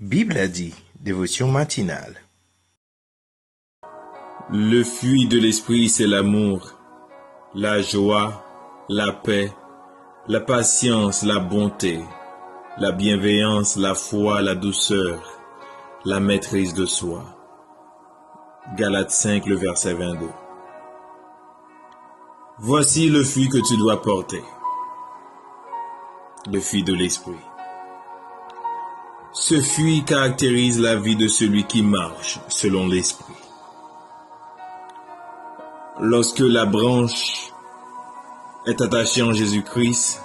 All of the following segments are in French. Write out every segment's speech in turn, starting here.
Bible a dit, dévotion matinale. Le fruit de l'esprit, c'est l'amour, la joie, la paix, la patience, la bonté, la bienveillance, la foi, la douceur, la maîtrise de soi. Galates 5, le verset 22. Voici le fruit que tu dois porter. Le fruit de l'esprit. Ce fruit caractérise la vie de celui qui marche selon l'esprit. Lorsque la branche est attachée en Jésus-Christ,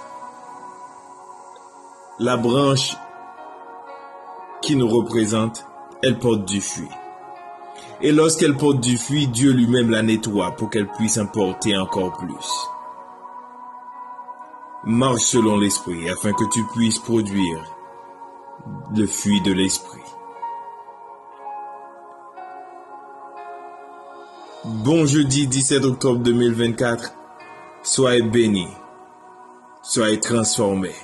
la branche qui nous représente, elle porte du fruit. Et lorsqu'elle porte du fruit, Dieu lui-même la nettoie pour qu'elle puisse en porter encore plus. Marche selon l'esprit afin que tu puisses produire le fruit de l'esprit. Bon jeudi 17 octobre 2024, soyez bénis, soyez transformés.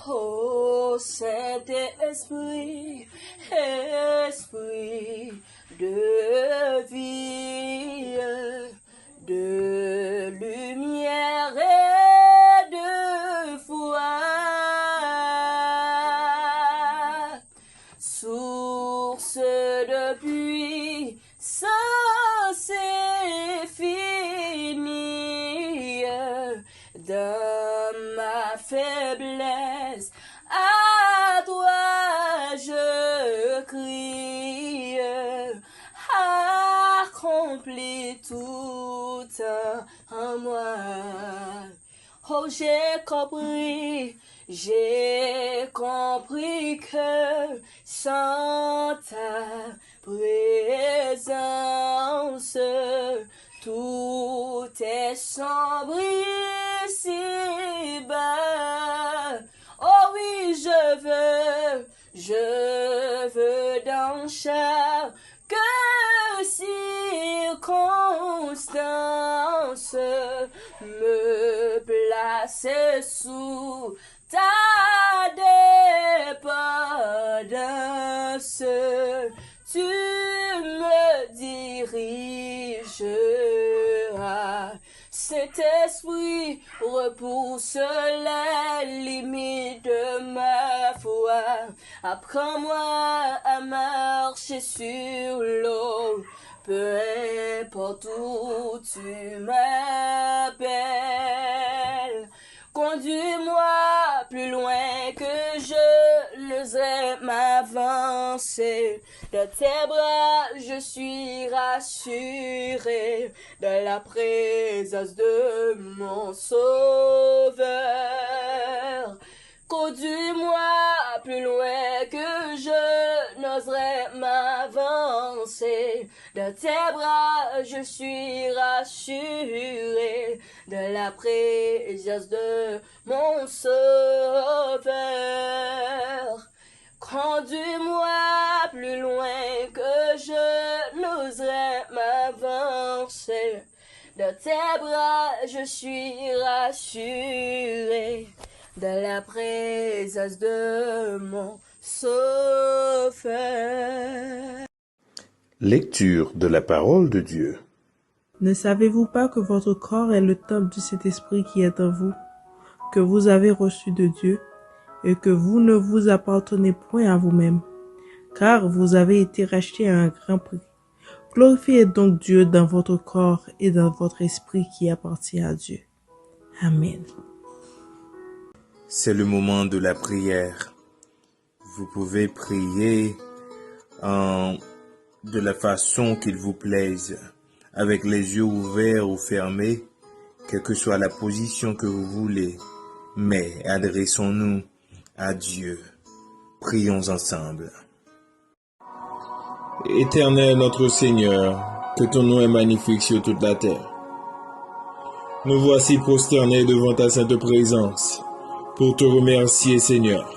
Oh Saint-Esprit, Esprit de vie, de lumière et de foi, source de puissance infinie, dans ma faiblesse, à toi je crie, accomplis tout en moi. Oh, j'ai compris que sans ta présence, tout est sombre ici-bas. Oh oui, je veux dans chaque circonstance me placer sous ta dépendance. Tu me dirigeras. Saint-Esprit, repousse les limites de ma foi. Apprends-moi à marcher sur l'eau, peu importe où tu m'appelles. Conduis-moi plus loin que je n'oserais m'avancer. De tes bras, je suis rassuré dans la présence de mon Sauveur. Conduis-moi plus loin que je n'oserais m'avancer. De tes bras, je suis rassuré de la présence de mon Sauveur. Conduis-moi plus loin que je n'oserais m'avancer. De tes bras, je suis rassuré de la présence de mon Sauveur. Lecture de la parole de Dieu. Ne savez-vous pas que votre corps est le temple du Saint-Esprit qui est en vous, que vous avez reçu de Dieu, et que vous ne vous appartenez point à vous-même, car vous avez été rachetés à un grand prix. Glorifiez donc Dieu dans votre corps et dans votre esprit qui appartient à Dieu. Amen. C'est le moment de la prière. Vous pouvez prier de la façon qu'il vous plaise, avec les yeux ouverts ou fermés, quelle que soit la position que vous voulez. Mais adressons-nous à Dieu. Prions ensemble. Éternel notre Seigneur, que ton nom est magnifique sur toute la terre. Nous voici prosternés devant ta sainte présence pour te remercier, Seigneur.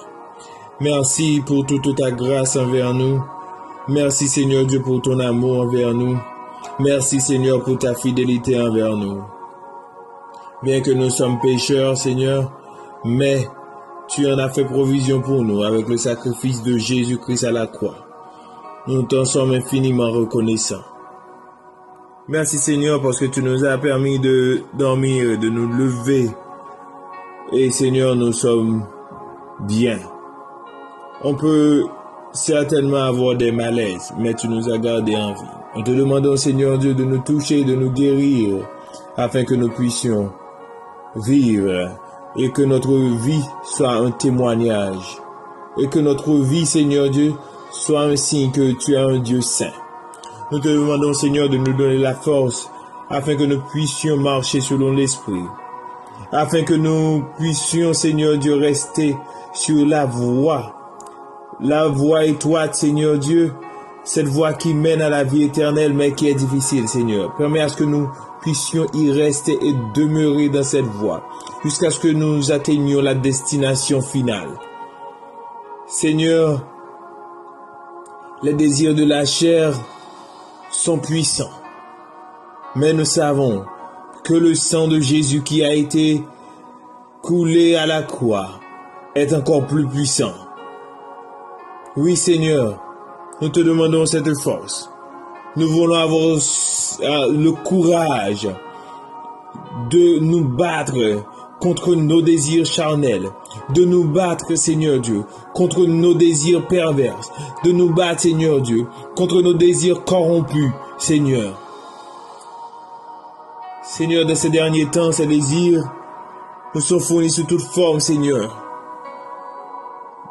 Merci pour toute ta grâce envers nous. Merci, Seigneur Dieu, pour ton amour envers nous. Merci, Seigneur, pour ta fidélité envers nous. Bien que nous sommes pécheurs, Seigneur, mais tu en as fait provision pour nous avec le sacrifice de Jésus-Christ à la croix. Nous t'en sommes infiniment reconnaissants. Merci Seigneur parce que tu nous as permis de dormir, de nous lever. Et Seigneur, nous sommes bien. On peut certainement avoir des malaises, mais tu nous as gardés en vie. Nous te demandons Seigneur Dieu de nous toucher, de nous guérir, afin que nous puissions vivre et que notre vie soit un témoignage. Et que notre vie, Seigneur Dieu, soit un signe que tu es un Dieu saint. Nous te demandons, Seigneur, de nous donner la force afin que nous puissions marcher selon l'Esprit. Afin que nous puissions, Seigneur Dieu, rester sur la voie étroite, Seigneur Dieu, cette voie qui mène à la vie éternelle, mais qui est difficile, Seigneur. Permets à ce que nous puissions y rester et demeurer dans cette voie, jusqu'à ce que nous atteignions la destination finale. Seigneur, les désirs de la chair sont puissants, mais nous savons que le sang de Jésus qui a été coulé à la croix est encore plus puissant. Oui, Seigneur, nous te demandons cette force. Nous voulons avoir le courage de nous battre contre nos désirs charnels, de nous battre, Seigneur Dieu, contre nos désirs pervers, de nous battre, Seigneur Dieu, contre nos désirs corrompus, Seigneur. Seigneur, de ces derniers temps, ces désirs nous sont fournis sous toute forme, Seigneur.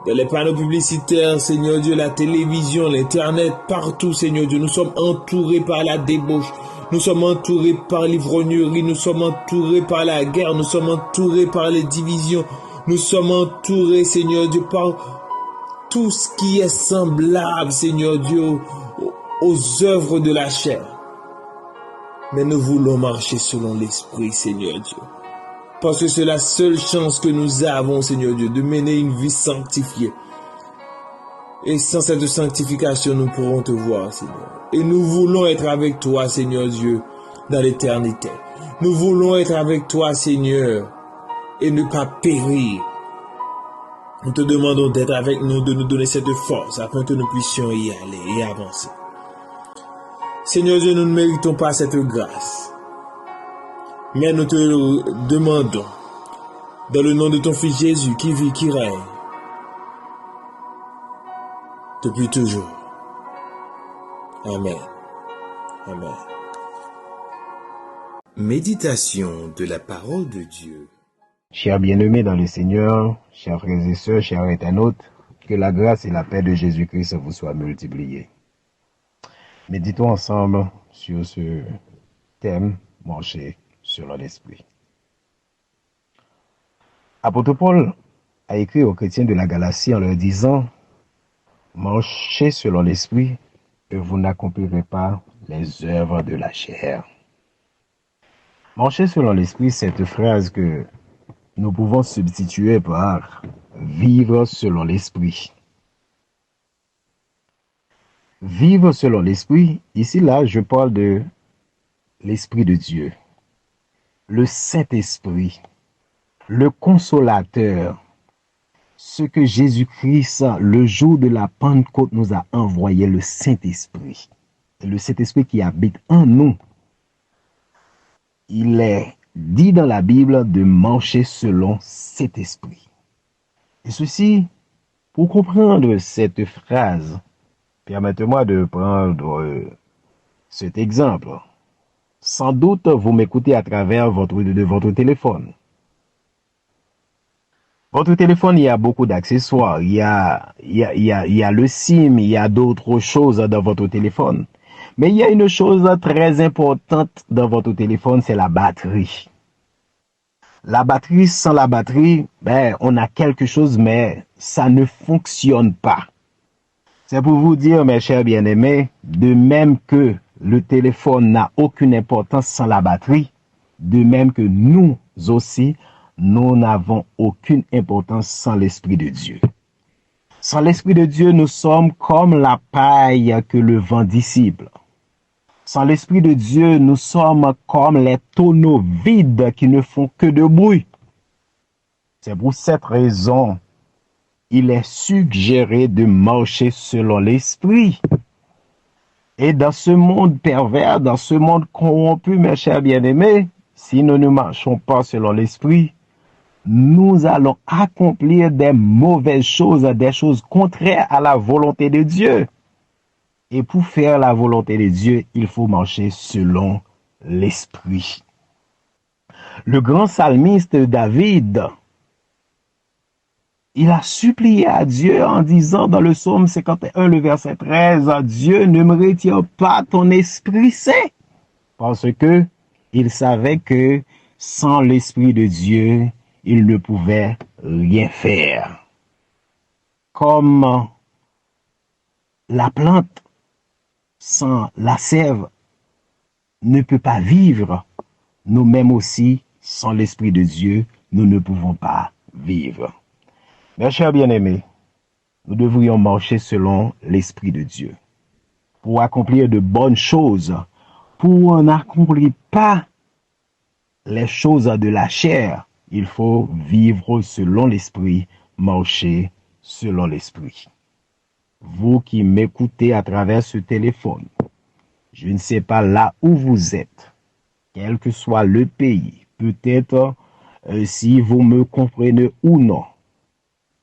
Dans les panneaux publicitaires, Seigneur Dieu, la télévision, l'Internet, partout, Seigneur Dieu, nous sommes entourés par la débauche. Nous sommes entourés par l'ivrognerie, nous sommes entourés par la guerre, nous sommes entourés par les divisions, nous sommes entourés, Seigneur Dieu, par tout ce qui est semblable, Seigneur Dieu, aux œuvres de la chair. Mais nous voulons marcher selon l'Esprit, Seigneur Dieu. Parce que c'est la seule chance que nous avons, Seigneur Dieu, de mener une vie sanctifiée. Et sans cette sanctification, nous pourrons te voir, Seigneur. Et nous voulons être avec toi, Seigneur Dieu, dans l'éternité. Nous voulons être avec toi, Seigneur, et ne pas périr. Nous te demandons d'être avec nous, de nous donner cette force, afin que nous puissions y aller et avancer. Seigneur Dieu, nous ne méritons pas cette grâce. Mais nous te demandons, dans le nom de ton Fils Jésus, qui vit, qui règne, depuis toujours. Amen. Amen. Méditation de la parole de Dieu. Chers bien-aimés dans le Seigneur, chers frères et sœurs, chers internautes, que la grâce et la paix de Jésus-Christ vous soient multipliées. Méditons ensemble sur ce thème, marcher selon l'Esprit. Apôtre Paul a écrit aux chrétiens de la Galatie en leur disant « Marchez selon l'Esprit et vous n'accomplirez pas les œuvres de la chair. » Marcher selon l'Esprit, cette phrase que nous pouvons substituer par vivre selon l'Esprit. Vivre selon l'Esprit, ici là, je parle de l'Esprit de Dieu, le Saint-Esprit, le Consolateur, ce que Jésus-Christ, le jour de la Pentecôte, nous a envoyé, le Saint-Esprit. C'est le Saint-Esprit qui habite en nous. Il est dit dans la Bible de marcher selon cet esprit. Et ceci, pour comprendre cette phrase, permettez-moi de prendre cet exemple. Sans doute, vous m'écoutez à travers votre téléphone. Votre téléphone, il y a beaucoup d'accessoires. Il y a le SIM, il y a d'autres choses dans votre téléphone. Mais il y a une chose très importante dans votre téléphone, c'est la batterie. La batterie, sans la batterie, on a quelque chose, mais ça ne fonctionne pas. C'est pour vous dire, mes chers bien-aimés, de même que le téléphone n'a aucune importance sans la batterie, de même que nous aussi, nous n'avons aucune importance sans l'Esprit de Dieu. Sans l'Esprit de Dieu, nous sommes comme la paille que le vent dissipe. Sans l'Esprit de Dieu, nous sommes comme les tonneaux vides qui ne font que de bruit. C'est pour cette raison il est suggéré de marcher selon l'esprit. Et dans ce monde pervers, dans ce monde corrompu, mes chers bien-aimés, si nous ne marchons pas selon l'esprit, nous allons accomplir des mauvaises choses, des choses contraires à la volonté de Dieu. Et pour faire la volonté de Dieu, il faut marcher selon l'esprit. Le grand psalmiste David, il a supplié à Dieu en disant dans le psaume 51, le verset 13, « Dieu, ne me retire pas ton esprit saint. » Parce que il savait que sans l'esprit de Dieu, il ne pouvait rien faire. Comme la plante sans la sève ne peut pas vivre, nous-mêmes aussi, sans l'esprit de Dieu, nous ne pouvons pas vivre. Mes chers bien-aimés, nous devrions marcher selon l'esprit de Dieu. Pour accomplir de bonnes choses, pour n'accomplir pas les choses de la chair, il faut vivre selon l'esprit, marcher selon l'esprit. Vous qui m'écoutez à travers ce téléphone, je ne sais pas là où vous êtes, quel que soit le pays, peut-être si vous me comprenez ou non,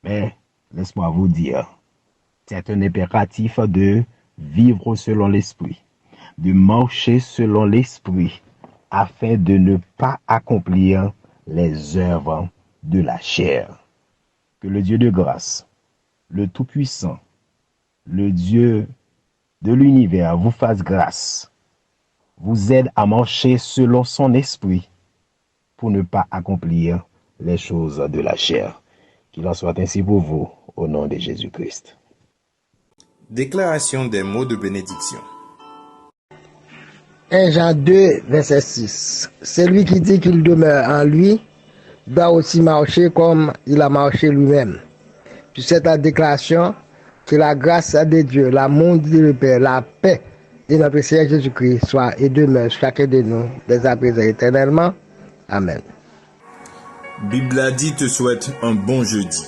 mais laisse-moi vous dire, c'est un impératif de vivre selon l'esprit, de marcher selon l'esprit, afin de ne pas accomplir les œuvres de la chair. Que le Dieu de grâce, le Tout-Puissant, le Dieu de l'univers vous fasse grâce, vous aide à marcher selon son esprit pour ne pas accomplir les choses de la chair. Qu'il en soit ainsi pour vous, au nom de Jésus-Christ. Déclaration des mots de bénédiction. 1 Jean 2, verset 6. Celui qui dit qu'il demeure en lui doit aussi marcher comme il a marché lui-même. Puis cette déclaration, que la grâce de Dieu, l'amour de Dieu le Père, la paix de notre Seigneur Jésus-Christ soit et demeure chacun de nous dès à présent éternellement. Amen. Bibladi te souhaite un bon jeudi.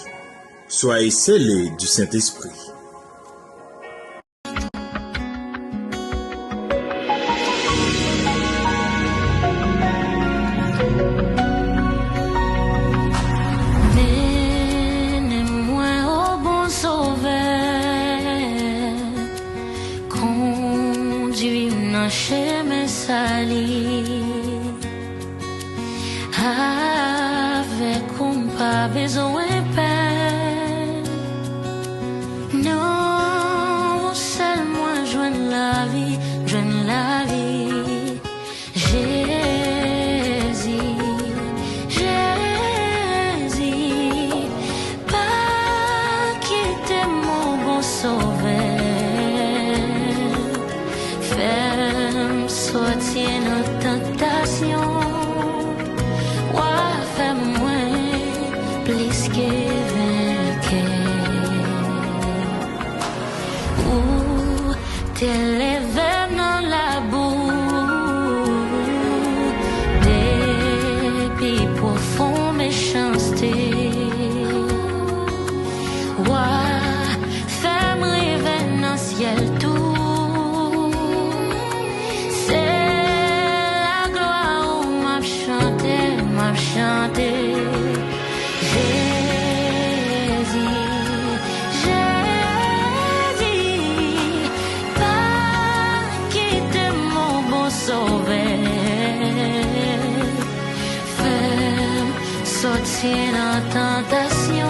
Soyez scellés du Saint-Esprit. Menez-moi au bon sauveur, conduis-moi dans chemin sali. Avec pas besoin de peine. Non, seulement joindre la vie, joindre la vie. Jésus, Jésus, pas quitter mon bon sauveur. Fais-moi sortir nos tentations. Plus que vainqueur, ou t'élever dans la boue, depuis profond méchanceté, fais-moi rêver dans ciel tout, c'est la gloire où m'a chanté, m'a chanté. Sortir dans tentation.